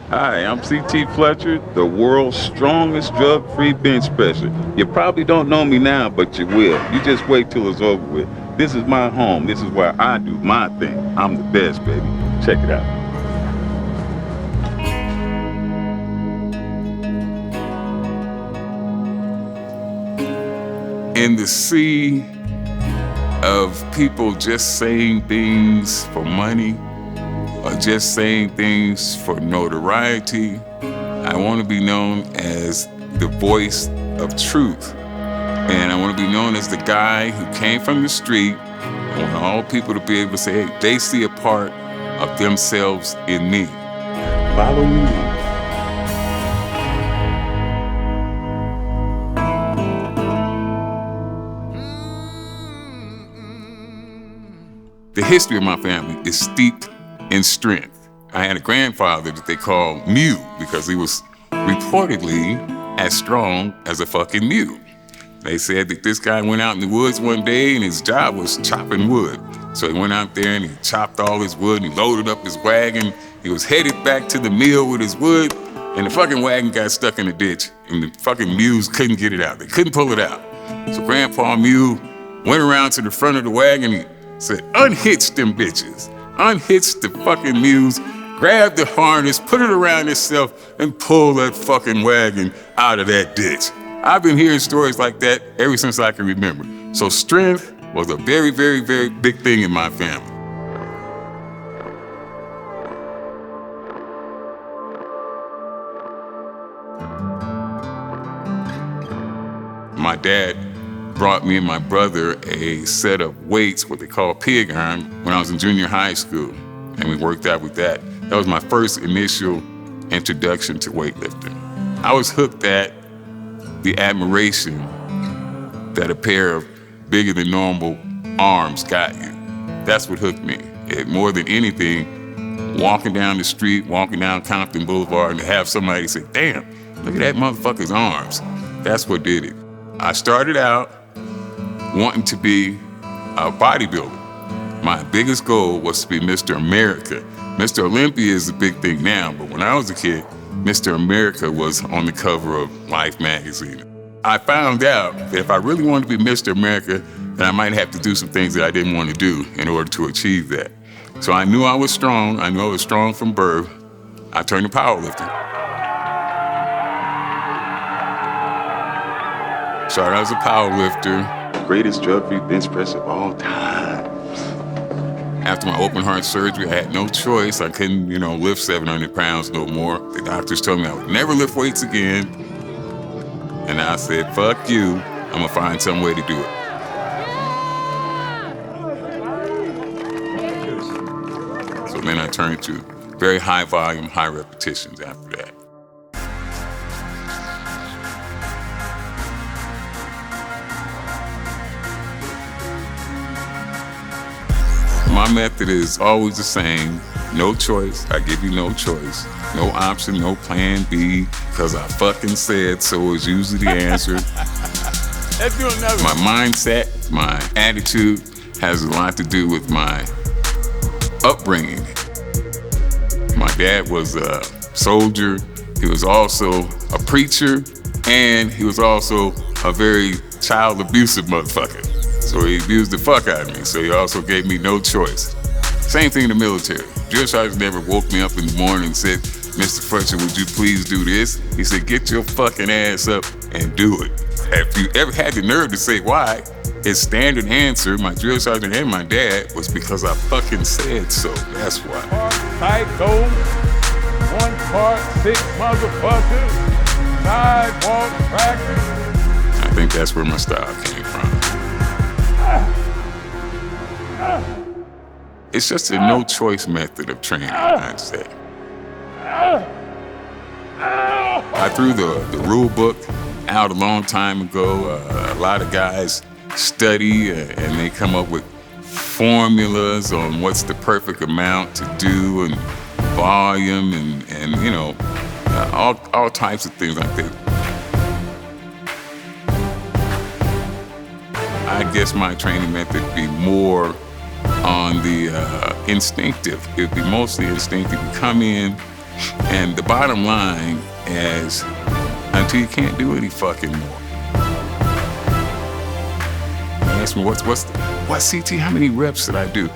Hi, I'm CT Fletcher, the world's strongest drug-free bench presser. You probably don't know me now, but you will. You just wait till it's over with. This is my home. This is where I do my thing. I'm the best, baby. Check it out. In the sea of people just saying things for money or just saying things for notoriety, I want to be known as the voice of truth. And I want to be known as the guy who came from the street. I want all people to be able to say, hey, they see a part of themselves in me. Follow me. The history of my family is steeped in strength. I had a grandfather that they called Mew because he was reportedly as strong as a fucking mule. They said that this guy went out in the woods one day and his job was chopping wood. So he went out there and he chopped all his wood and he loaded up his wagon. He was headed back to the mill with his wood and the fucking wagon got stuck in the ditch and the fucking mules couldn't get it out. They couldn't pull it out. So Grandpa Mew went around to the front of the wagon and he said, unhitch them bitches. Unhitch the fucking mules, grab the harness, put it around itself, and pull that fucking wagon out of that ditch. I've been hearing stories like that ever since I can remember. So strength was a very, very, very big thing in my family. My dad brought me and my brother a set of weights, what they call pig iron, when I was in junior high school, and we worked out with that. That was my first initial introduction to weightlifting. I was hooked at the admiration that a pair of bigger than normal arms got you. That's what hooked me. More than anything, walking down the street, walking down Compton Boulevard, and to have somebody say, damn, look at that motherfucker's arms. That's what did it. I started out wanting to be a bodybuilder. My biggest goal was to be Mr. America. Mr. Olympia is the big thing now, but when I was a kid, Mr. America was on the cover of Life magazine. I found out that if I really wanted to be Mr. America, then I might have to do some things that I didn't want to do in order to achieve that. So I knew I was strong. I knew I was strong from birth. I turned to powerlifting. Started out as a powerlifter. Greatest drug-free bench press of all time. After my open heart surgery, I had no choice. I couldn't, lift 700 pounds no more. The doctors told me I would never lift weights again. And I said, fuck you, I'm gonna find some way to do it. So then I turned to very high volume, high repetitions after that. My method is always the same. No choice. I give you no choice. No option, no plan B, because I fucking said so is usually the answer. Let's do another. My mindset, my attitude has a lot to do with my upbringing. My dad was a soldier. He was also a preacher, and he was also a very child abusive motherfucker. So he abused the fuck out of me, so he also gave me no choice. Same thing in the military. Drill sergeant never woke me up in the morning and said, Mr. Fletcher, would you please do this? He said, get your fucking ass up and do it. If you ever had the nerve to say why, his standard answer, my drill sergeant and my dad, was because I fucking said so. That's why. Psycho, 1 part 6 motherfuckers, sidewalk practice. I think that's where my style came from. It's just a no-choice method of training, I'd say. I threw the rule book out a long time ago. A lot of guys study and they come up with formulas on what's the perfect amount to do and volume and all types of things like that. I guess my training method would be more on the instinctive. It would be mostly instinctive. You come in And the bottom line is, until you can't do any fucking more. Ask me, what CT, how many reps did I do?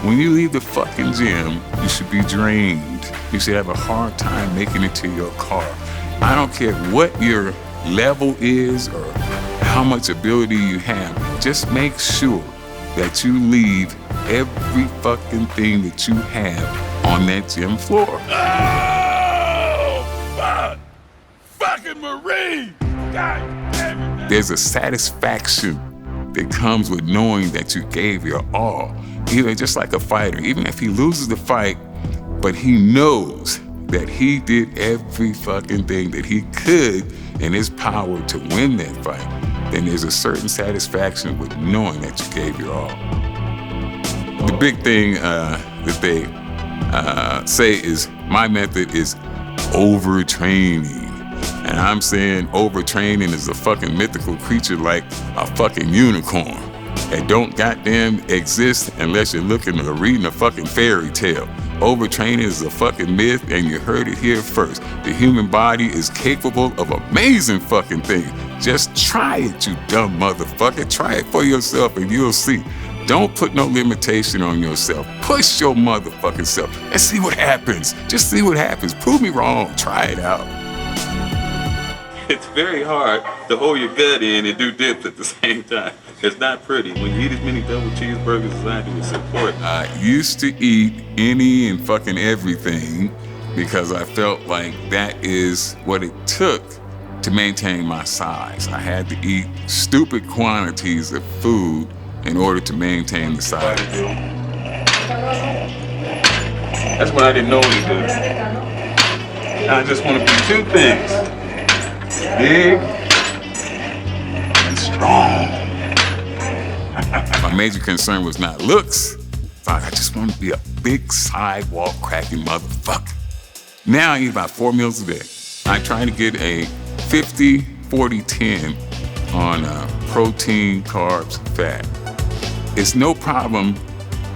When you leave the fucking gym, you should be drained. You should have a hard time making it to your car. I don't care what your level is or how much ability you have, just make sure that you leave every fucking thing that you have on that gym floor. Oh, fuck. Fucking Marine. God damn it. There's a satisfaction that comes with knowing that you gave your all. Even just like a fighter, even if he loses the fight, but he knows that he did every fucking thing that he could in his power to win that fight, then there's a certain satisfaction with knowing that you gave your all. The big thing that they say is, my method is overtraining. And I'm saying overtraining is a fucking mythical creature like a fucking unicorn. It don't goddamn exist unless you're looking or reading a fucking fairy tale. Overtraining is a fucking myth, and you heard it here first. The human body is capable of amazing fucking things. Just try it, you dumb motherfucker. Try it for yourself and you'll see. Don't put no limitation on yourself. Push your motherfucking self and see what happens. Just see what happens. Prove me wrong. Try it out. It's very hard to hold your gut in and do dips at the same time. It's not pretty. When you eat as many double cheeseburgers as I do, it's important. I used to eat any and fucking everything because I felt like that is what it took to maintain my size. I had to eat stupid quantities of food in order to maintain the size. That's what I didn't know any good. I just want to be two things. Big and strong. My major concern was not looks. I just want to be a big sidewalk cracking motherfucker. Now I eat about 4 meals a day. I try to get a 50-40-10 on protein, carbs, fat. It's no problem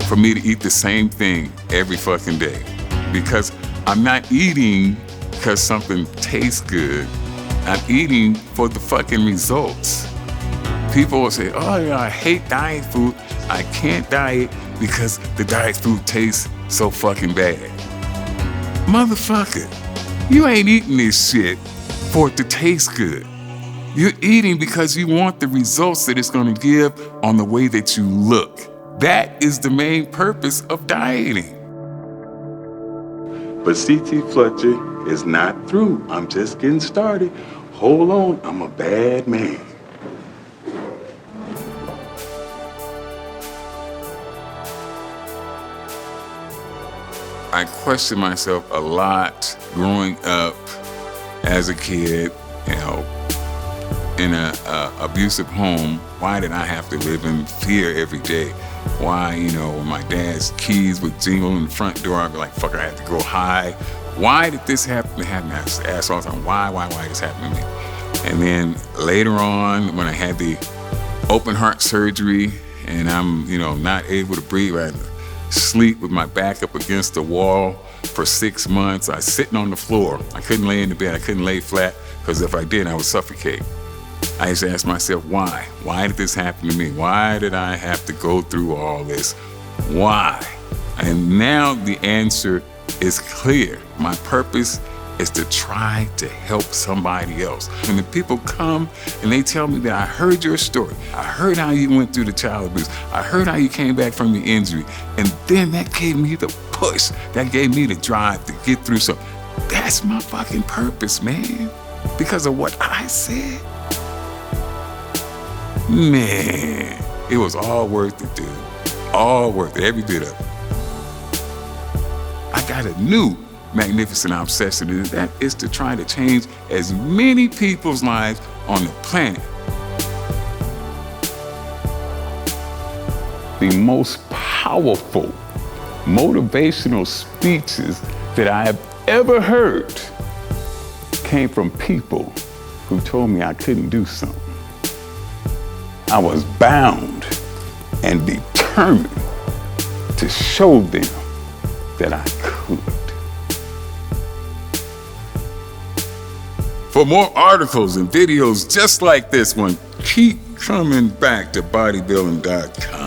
for me to eat the same thing every fucking day because I'm not eating because something tastes good. I'm eating for the fucking results. People will say, oh yeah, I hate diet food. I can't diet because the diet food tastes so fucking bad. Motherfucker, you ain't eating this shit for it to taste good. You're eating because you want the results that it's gonna give on the way that you look. That is the main purpose of dieting. But CT Fletcher is not through. I'm just getting started. Hold on, I'm a bad man. I question myself a lot growing up as a kid, in an abusive home. Why did I have to live in fear every day? Why, when my dad's keys would jingle in the front door, I'd be like, fuck, I had to go hide. Why did this happen to me? I used to ask all the time, why this happened to me? And then later on, when I had the open heart surgery and I'm, not able to breathe, I had to sleep with my back up against the wall for 6 months. I was sitting on the floor. I couldn't lay in the bed. I couldn't lay flat because if I did, I would suffocate. I used to ask myself, why? Why did this happen to me? Why did I have to go through all this? Why? And now the answer is clear. My purpose is to try to help somebody else. When the people come and they tell me that I heard your story, I heard how you went through the child abuse, I heard how you came back from your injury, and then that gave me the push, that gave me the drive to get through something. That's my fucking purpose, man. Because of what I said. Man, it was all worth it, dude. All worth it, every bit of it. I got a new magnificent obsession, and that is to try to change as many people's lives on the planet. The most powerful motivational speeches that I have ever heard came from people who told me I couldn't do something. I was bound and determined to show them that I could. For more articles and videos just like this one, keep coming back to Bodybuilding.com.